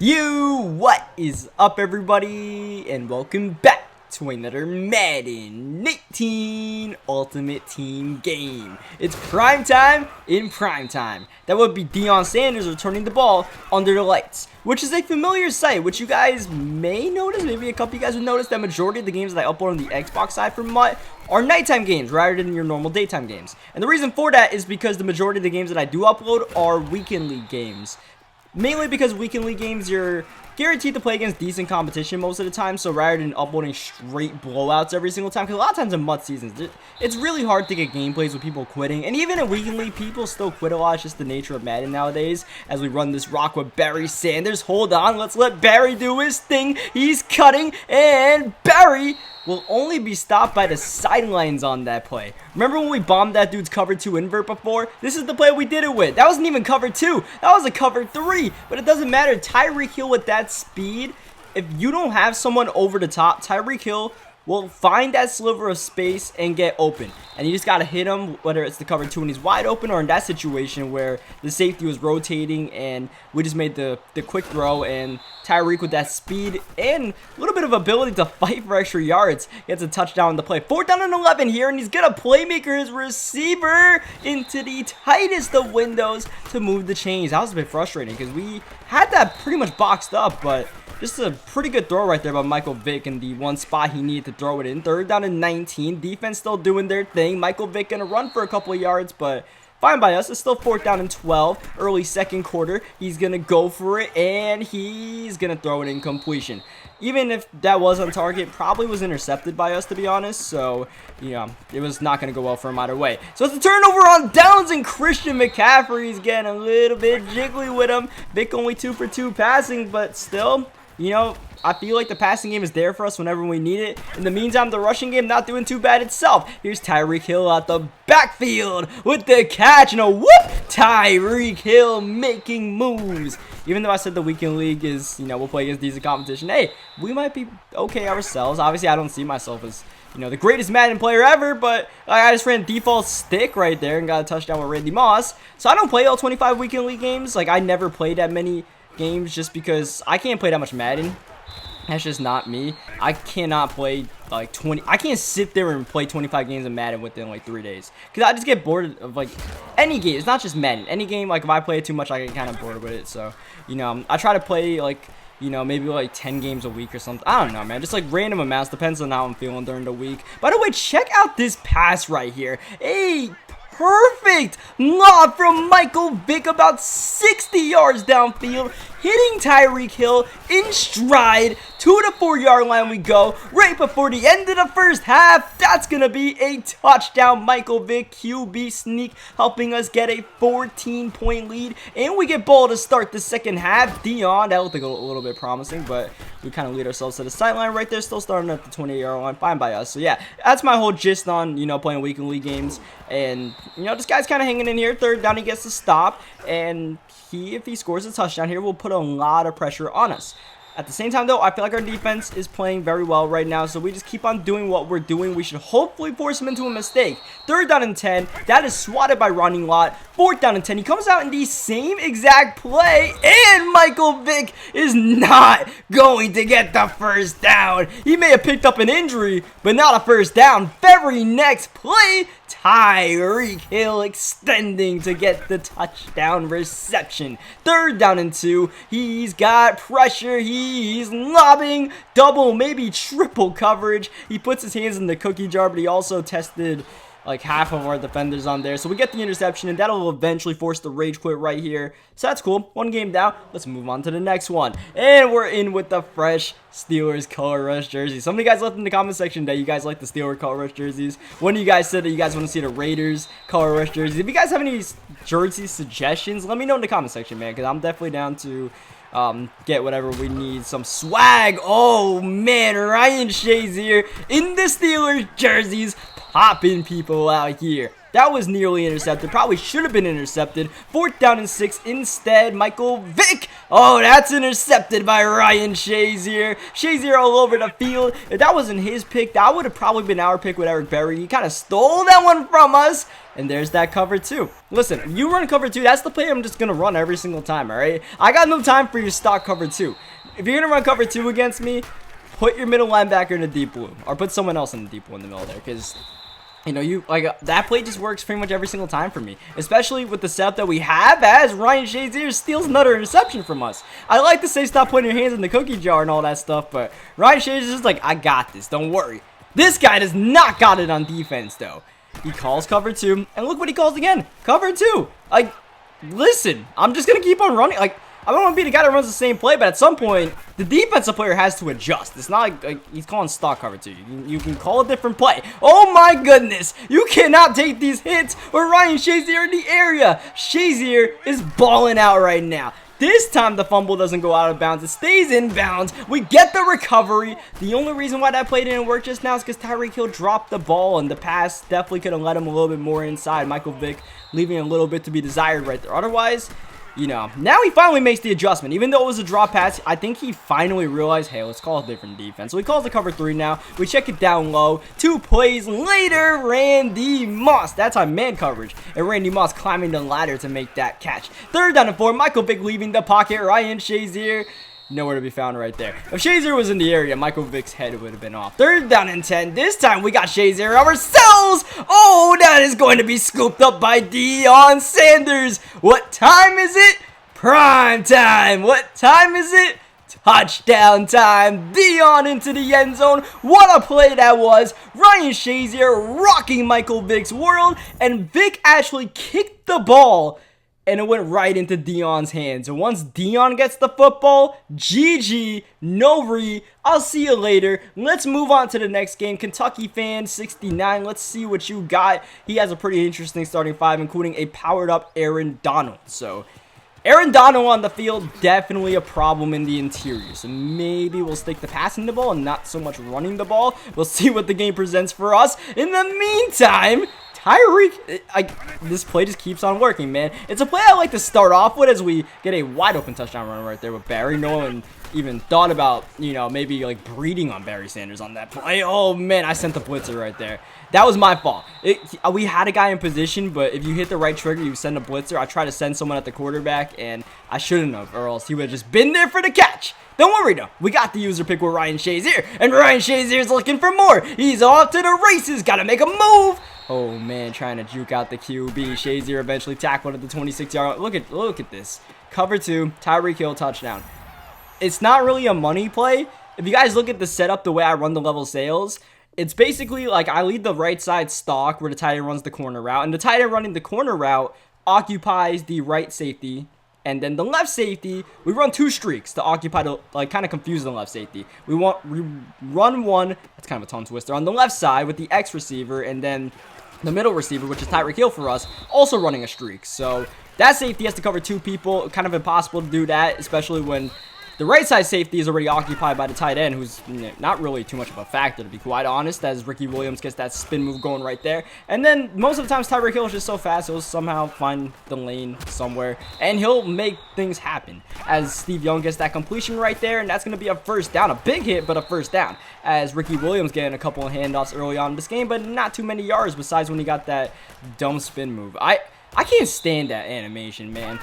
What is up, everybody, and welcome back to another Madden 19 Ultimate Team game. It's prime time in prime time. That would be Deion Sanders returning the ball under the lights, which is a familiar sight, which you guys may notice. Maybe a couple of you guys would notice that majority of the games that I upload on the Xbox side for MUT are nighttime games rather than your normal daytime games. And the reason for that is because the majority of the games that I do upload are weekend league games. Mainly because weekend league games, you're guaranteed to play against decent competition most of the time. So rather than uploading straight blowouts every single time, because a lot of times in MUT seasons, it's really hard to get gameplays with people quitting. And even in weekend league, people still quit a lot. It's just the nature of Madden nowadays. As we run this rock with Barry Sanders. Hold on, let's let Barry do his thing. He's cutting, and Barry will only be stopped by the sidelines on that play. Remember when we bombed that dude's cover 2 invert before? This is the play we did it with. That wasn't even cover 2. That was a cover 3. But it doesn't matter. Tyreek Hill with that speed, if you don't have someone over the top, Tyreek Hill will find that sliver of space and get open. And you just got to hit him, whether it's the cover 2 and he's wide open, or in that situation where the safety was rotating and we just made the quick throw, and Tyreek with that speed and a little bit of ability to fight for extra yards gets a touchdown on the play. 4th down and 11 here, and he's going to playmaker his receiver into the tightest of windows to move the chains. That was a bit frustrating because we had that pretty much boxed up, but just a pretty good throw right there by Michael Vick in the one spot he needed to throw it in. 3rd down and 19. Defense still doing their thing. Michael Vick gonna run for a couple of yards, but fine by us. It's still 4th down and 12. Early second quarter. He's gonna go for it, and he's gonna throw it in completion. Even if that was on target, probably was intercepted by us, to be honest. So, you know, it was not going to go well for him either way. So it's a turnover on downs, and Christian McCaffrey's getting a little bit jiggly with him. Vic only 2 for 2 passing, but still, you know, I feel like the passing game is there for us whenever we need it. In the meantime, the rushing game not doing too bad itself. Here's Tyreek Hill out the backfield with the catch, and a whoop! Tyreek Hill making moves. Even though I said the weekend league is, you know, we'll play against decent competition, hey, we might be okay ourselves. Obviously, I don't see myself as, you know, the greatest Madden player ever, but I just ran default stick right there and got a touchdown with Randy Moss. So I don't play all 25 weekend league games. Like, I never played that many games just because I can't play that much Madden. That's just not me. I cannot play like 20. I can't sit there and play 25 games of Madden within like 3 days, because I just get bored of like any game. It's not just Madden. Any game, like if I play it too much, I get kind of bored with it. So, you know, I try to play like, you know, maybe like 10 games a week or something. I don't know, man. Just like random amounts. Depends on how I'm feeling during the week. By the way, check out this pass right here. Hey, perfect lob from Michael Vick about 60 yards downfield, hitting Tyreek Hill in stride. 2 to 4 yard line we go, right before the end of the first half. That's gonna be a touchdown. Michael Vick QB sneak helping us get a 14-point lead, and we get ball to start the second half. Deion, that looked like a little bit promising, but we kind of lead ourselves to the sideline right there, still starting at the 28 yard line. Fine by us. So yeah, that's my whole gist on, you know, playing weekend league games. And, you know, this guy's kind of hanging in here. 3rd down, he gets to stop, and if he scores a touchdown here, we'll put a lot of pressure on us. At the same time, though, I feel like our defense is playing very well right now, so we just keep on doing what we're doing. We should hopefully force him into a mistake. 3rd down and 10. That is swatted by Running Lot. 4th down and 10. He comes out in the same exact play, and Michael Vick is not going to get the first down. He may have picked up an injury, but not a first down. Very next play, Tyreek Hill extending to get the touchdown reception. 3rd down and 2. He's got pressure. He's lobbing double, maybe triple coverage. He puts his hands in the cookie jar, but he also tested like half of our defenders on there. So we get the interception, and that'll eventually force the rage quit right here. So that's cool. 1 game down. Let's move on to the next one. And we're in with the fresh Steelers color rush jersey. Some of you guys left in the comment section that you guys like the Steelers color rush jerseys. One of you guys said that you guys want to see the Raiders color rush jerseys. If you guys have any jersey suggestions, let me know in the comment section, man, because I'm definitely down to get whatever we need. Some swag. Oh man, Ryan Shazier in the Steelers jerseys, popping people out here. That was nearly intercepted. Probably should have been intercepted. 4th down and 6 instead. Michael Vick. Oh, that's intercepted by Ryan Shazier. Shazier all over the field. If that wasn't his pick, that would have probably been our pick with Eric Berry. He kind of stole that one from us. And there's that cover 2. Listen, if you run cover 2, that's the play I'm just going to run every single time, all right? I got no time for your stock cover 2. If you're going to run cover 2 against me, put your middle linebacker in the deep blue. Or put someone else in the deep blue in the middle there. Because, you know, that play just works pretty much every single time for me. Especially with the setup that we have as Ryan Shazier steals another interception from us. I like to say stop putting your hands in the cookie jar and all that stuff. But Ryan Shazier is like, I got this. Don't worry. This guy does not got it on defense, though. He calls cover 2, and look what he calls again. Cover 2. Like, listen, I'm just going to keep on running. Like, I don't want to be the guy that runs the same play, but at some point, the defensive player has to adjust. It's not like he's calling stock cover 2. You can call a different play. Oh, my goodness. You cannot take these hits with Ryan Shazier in the area. Shazier is balling out right now. This time the fumble doesn't go out of bounds. It stays in bounds. We get the recovery. The only reason why that play didn't work just now is because Tyreek Hill dropped the ball, and the pass definitely could have led him a little bit more inside. Michael Vick leaving a little bit to be desired right there. Otherwise, you know, now he finally makes the adjustment. Even though it was a drop pass, I think he finally realized, hey, let's call a different defense. So he calls the cover 3 now. We check it down low. 2 plays later, Randy Moss. That's our man coverage. And Randy Moss climbing the ladder to make that catch. 3rd down and 4. Michael Vick leaving the pocket. Ryan Shazier, nowhere to be found right there. If Shazier was in the area, Michael Vick's head would have been off. 3rd down and 10. This time we got Shazier ourselves. Oh, that is going to be scooped up by Deion Sanders. What time is it? Prime time. What time is it? Touchdown time. Deion into the end zone. What a play that was. Ryan Shazier rocking Michael Vick's world. And Vick actually kicked the ball, and it went right into Deion's hands. And once Deion gets the football, GG, no re. I'll see you later. Let's move on to the next game. Kentucky fan 69. Let's see what you got. He has a pretty interesting starting 5, including a powered up Aaron Donald. So Aaron Donald on the field, definitely a problem in the interior. So maybe we'll stick to passing the ball and not so much running the ball. We'll see what the game presents for us. In the meantime, Tyreek, this play just keeps on working, man. It's a play I like to start off with as we get a wide open touchdown run right there with Barry. No one even thought about, you know, maybe like breeding on Barry Sanders on that play. Oh, man, I sent the blitzer right there. That was my fault. We had a guy in position, but if you hit the right trigger, you send a blitzer. I tried to send someone at the quarterback, and I shouldn't have, or else he would have just been there for the catch. Don't worry, though. We got the user pick with Ryan Shazier, and Ryan Shazier's looking for more. He's off to the races. Got to make a move. Oh, man, trying to juke out the QB. Shazier eventually tackled at the 26-yard line. Look at this. Cover 2, Tyreek Hill touchdown. It's not really a money play. If you guys look at the setup, the way I run the level sales, it's basically like I lead the right side stock where the tight end runs the corner route, and the tight end running the corner route occupies the right safety, and then the left safety, we run 2 streaks to occupy the, like, kind of confuse the left safety. We run one, that's kind of a tongue twister, on the left side with the X receiver, and then the middle receiver, which is Tyreek Hill for us, also running a streak. So that safety has to cover 2 people. Kind of impossible to do that, especially when the right side safety is already occupied by the tight end, who's not really too much of a factor, to be quite honest, as Ricky Williams gets that spin move going right there. And then most of the times Tyreek Hill is just so fast, he'll somehow find the lane somewhere, and he'll make things happen. As Steve Young gets that completion right there, and that's going to be a first down. A big hit, but a first down. As Ricky Williams getting a couple of handoffs early on in this game, but not too many yards besides when he got that dumb spin move. I can't stand that animation, man.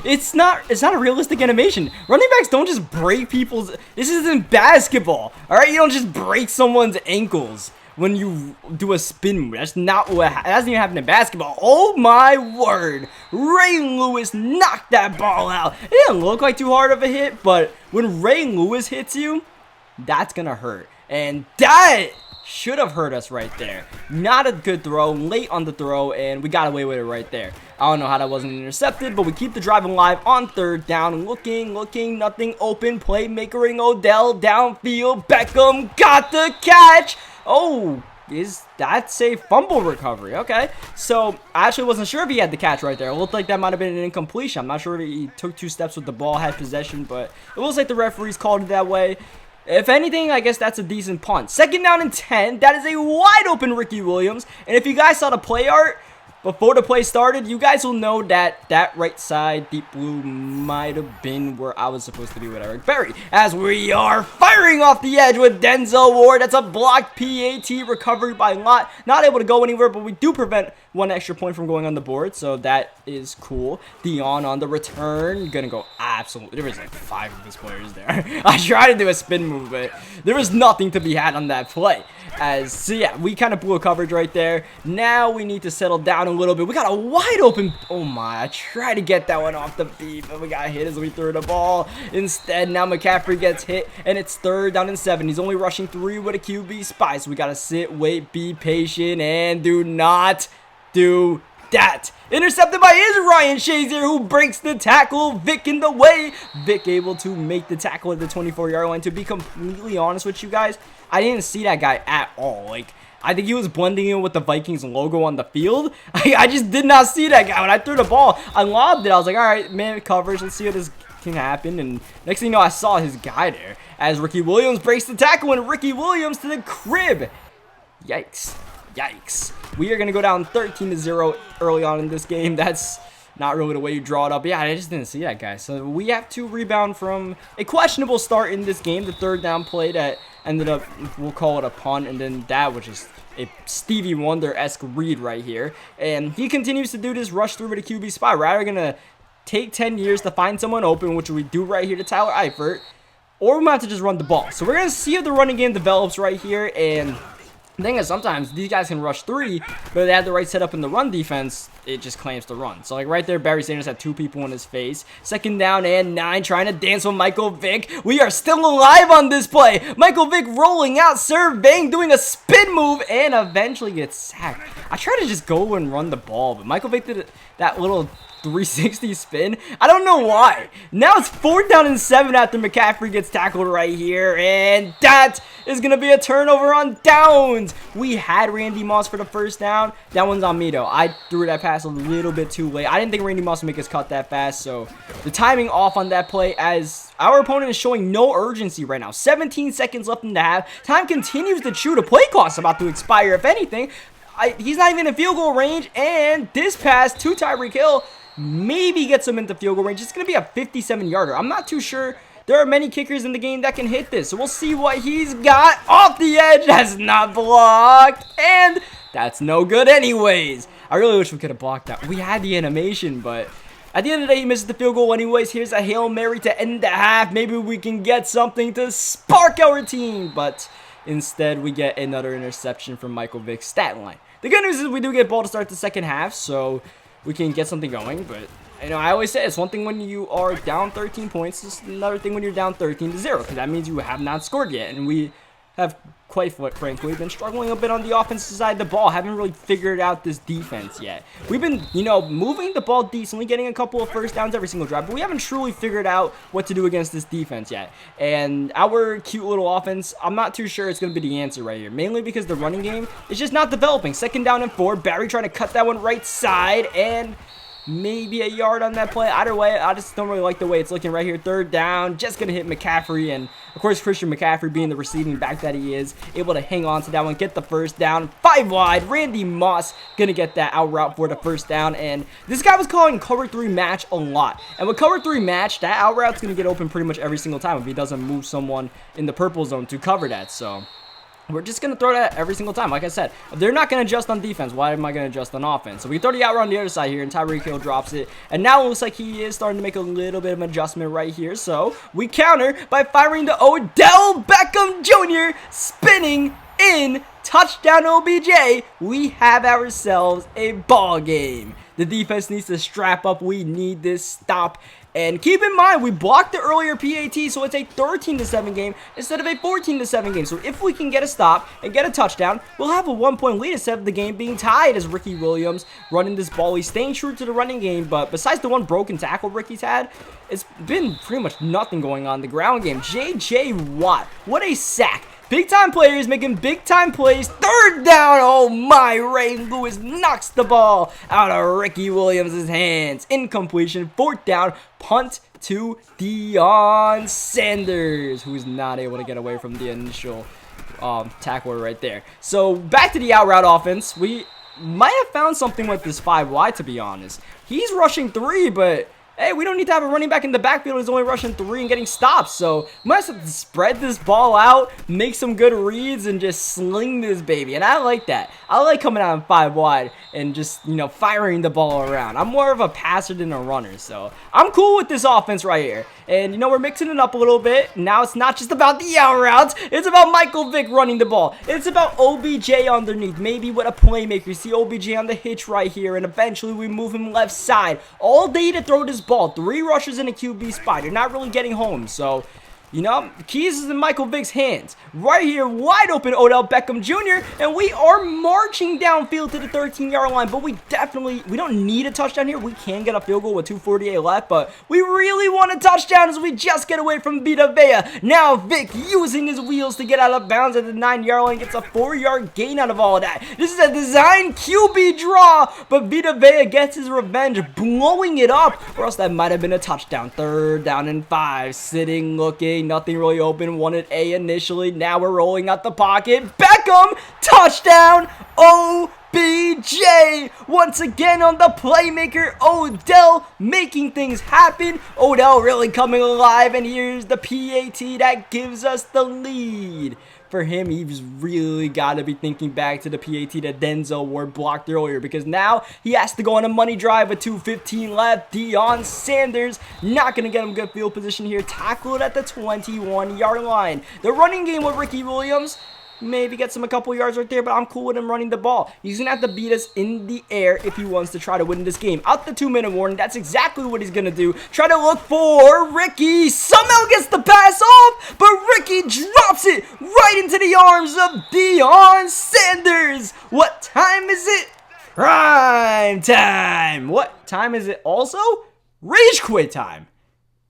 It's not a realistic animation. Running backs don't just break people's. This isn't basketball, all right? You don't just break someone's ankles when you do a spin move. That's not what. That doesn't even happen in basketball. Oh my word! Ray Lewis knocked that ball out. It didn't look like too hard of a hit, but when Ray Lewis hits you, that's gonna hurt, and that should have hurt us right there. Not a good throw, late on the throw, and we got away with it right there. I don't know how that wasn't intercepted, but we keep the drive alive on 3rd down. Looking, nothing open. Playmakering Odell downfield. Beckham got the catch. Oh, that's a fumble recovery. Okay, so I actually wasn't sure if he had the catch right there. It looked like that might have been an incompletion. I'm not sure if he took 2 steps with the ball, had possession, but it looks like the referees called it that way. If anything, I guess that's a decent punt. 2nd down and 10. That is a wide open Ricky Williams. And if you guys saw the play art before the play started, you guys will know that that right side deep blue might have been where I was supposed to be with Eric Berry. As we are firing off the edge with Denzel Ward. That's a blocked PAT recovery by Lot. Not able to go anywhere, but we do prevent 1 extra point from going on the board, so that is cool. Dion on the return. Gonna go absolutely. There was like 5 of his players there. I tried to do a spin move, but there was nothing to be had on that play. So yeah, we kind of blew a coverage right there. Now we need to settle down a little bit. We got a wide open. Oh my, I tried to get that one off the beat, but we got hit as we threw the ball. Instead, now McCaffrey gets hit, and it's 3rd down and 7. He's only rushing 3 with a QB spy, so we got to sit, wait, be patient, and do not do that. Intercepted by Ryan Shazier, who breaks the tackle. Vic in the way. Vic able to make the tackle at the 24-yard line. To be completely honest with you guys, I didn't see that guy at all. Like, I think he was blending in with the Vikings logo on the field. I just did not see that guy. When I threw the ball, I lobbed it. I was like, all right, man, coverage. Let's see what this can happen. And next thing you know, I saw his guy there as Ricky Williams breaks the tackle, and Ricky Williams to the crib. Yikes. Yikes. We are going to go down 13-0 early on in this game. That's not really the way you draw it up. Yeah, I just didn't see that guy. So we have to rebound from a questionable start in this game. The 3rd down play that ended up, we'll call it a punt. And then that, which is a Stevie Wonder-esque read right here. And he continues to do this rush through with a QB spy. We're either going to take 10 years to find someone open, which we do right here to Tyler Eifert, or we might have to just run the ball. So we're going to see if the running game develops right here. And the thing is, sometimes these guys can rush 3, but if they have the right setup in the run defense, it just clamps the run. So, like, right there, Barry Sanders had 2 people in his face. 2nd down and 9, trying to dance with Michael Vick. We are still alive on this play. Michael Vick rolling out, surveying, doing a spin move, and eventually gets sacked. I tried to just go and run the ball, but Michael Vick did that little 360 spin. I don't know why. Now it's 4th down and 7 after McCaffrey gets tackled right here, and that is going to be a turnover on downs. We had Randy Moss for the 1st down. That one's on me, though. I threw that pass a little bit too late. I didn't think Randy Moss would make us cut that fast, so the timing off on that play, as our opponent is showing no urgency right now. 17 seconds left in the half. Time continues to chew. The play clock's about to expire, if anything. He's not even in field goal range, and this pass to Tyreek Hill maybe gets him into field goal range. It's going to be a 57-yarder. I'm not too sure. There are many kickers in the game that can hit this, so we'll see what he's got. Off the edge, that's not blocked, and that's no good anyways. I really wish we could have blocked that. We had the animation, but at the end of the day, he misses the field goal anyways. Here's a Hail Mary to end the half. Maybe we can get something to spark our team, but instead we get another interception from Michael Vick's stat line. The good news is we do get ball to start the 2nd half, so we can get something going. But, you know, I always say it's one thing when you are down 13 points. It's another thing when you're down 13-0, because that means you have not scored yet. And we have, quite frankly, been struggling a bit on the offensive side of the ball. Haven't really figured out this defense yet. We've been, you know, moving the ball decently, getting a couple of 1st downs every single drive, but we haven't truly figured out what to do against this defense yet. And our cute little offense, I'm not too sure it's going to be the answer right here, mainly because the running game is just not developing. 2nd down and 4, Barry trying to cut that one right side, and maybe a yard on that play. Either way, I just don't really like the way it's looking right here. 3rd down, just going to hit McCaffrey, and of course Christian McCaffrey, being the receiving back that he is, able to hang on to that one, get the 1st down. 5 wide, Randy Moss going to get that out route for the 1st down, and this guy was calling cover 3 match a lot. And with cover 3 match, that out route's going to get open pretty much every single time if he doesn't move someone in the purple zone to cover that. So we're just going to throw that every single time. Like I said, if they're not going to adjust on defense, why am I going to adjust on offense? So we throw the out route on the other side here, and Tyreek Hill drops it. And now it looks like he is starting to make a little bit of an adjustment right here. So we counter by firing to Odell Beckham Jr. spinning in. Touchdown OBJ. We have ourselves a ball game. The defense needs to strap up. We need this stop. And keep in mind, we blocked the earlier PAT, so it's a 13-7 game instead of a 14-7 game. So if we can get a stop and get a touchdown, we'll have a 1-point lead instead of the game being tied as Ricky Williams running this ball. He's staying true to the running game, but besides the one broken tackle Ricky's had, it's been pretty much nothing going on in the ground game. J.J. Watt, what a sack. Big time players making big time plays. Third down. Oh my, Ray Lewis knocks the ball out of Ricky Williams' hands. Incompletion. Fourth down. Punt to Deion Sanders, who's not able to get away from the initial tackler right there. So back to the out route offense. We might have found something with this 5 wide, to be honest. He's rushing 3, but hey, we don't need to have a running back in the backfield who's only rushing 3 and getting stops. So we might have to spread this ball out, make some good reads, and just sling this baby. And I like that. I like coming out in 5 wide and just, you know, firing the ball around. I'm more of a passer than a runner, so I'm cool with this offense right here. And, you know, we're mixing it up a little bit. Now it's not just about the out routes. It's about Michael Vick running the ball. It's about OBJ underneath, maybe with a playmaker. You see OBJ on the hitch right here, and eventually we move him left side. All day to throw this ball. 3 rushers in a QB spot. You're not really getting home, so you know, the keys is in Michael Vick's hands. Right here, wide open Odell Beckham Jr. And we are marching downfield to the 13-yard line. But we don't need a touchdown here. We can get a field goal with 2:48 left. But we really want a touchdown as we just get away from Vita Vea. Now Vick using his wheels to get out of bounds at the 9-yard line. Gets a 4-yard gain out of all of that. This is a design QB draw. But Vita Vea gets his revenge, blowing it up. Or else that might have been a touchdown. 3rd down and 5. Sitting, looking. Nothing really open. Wanted A initially. Now we're rolling out the pocket. Beckham! Touchdown! OBJ! Once again on the playmaker. Odell making things happen. Odell really coming alive. And here's the PAT that gives us the lead. For him, he's really got to be thinking back to the PAT that Denzel Ward blocked earlier, because now he has to go on a money drive with 2:15 left. Deion Sanders not going to get him good field position here. Tackle it at the 21-yard line. The running game with Ricky Williams, maybe gets him a couple yards right there, but I'm cool with him running the ball. He's going to have to beat us in the air if he wants to try to win this game. Out the 2-minute warning, that's exactly what he's going to do. Try to look for Ricky. Somehow gets the pass off, but Ricky drops it right into the arms of Deion Sanders. What time is it? Prime time. What time is it also? Rage quit time.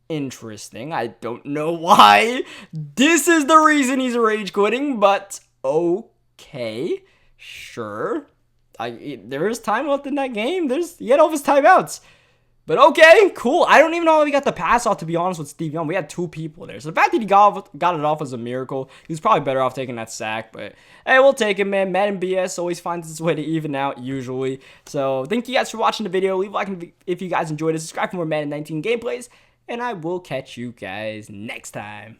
Interesting. I don't know why this is the reason he's rage quitting, but okay, sure. There is time left in that game. He had all of his timeouts. But okay, cool. I don't even know how he got the pass off, to be honest, with Steve Young. We had 2 people there. So the fact that he got it off was a miracle. He was probably better off taking that sack. But hey, we'll take it, man. Madden BS always finds its way to even out, usually. So thank you guys for watching the video. Leave a like if you guys enjoyed it. Subscribe for more Madden 19 gameplays. And I will catch you guys next time.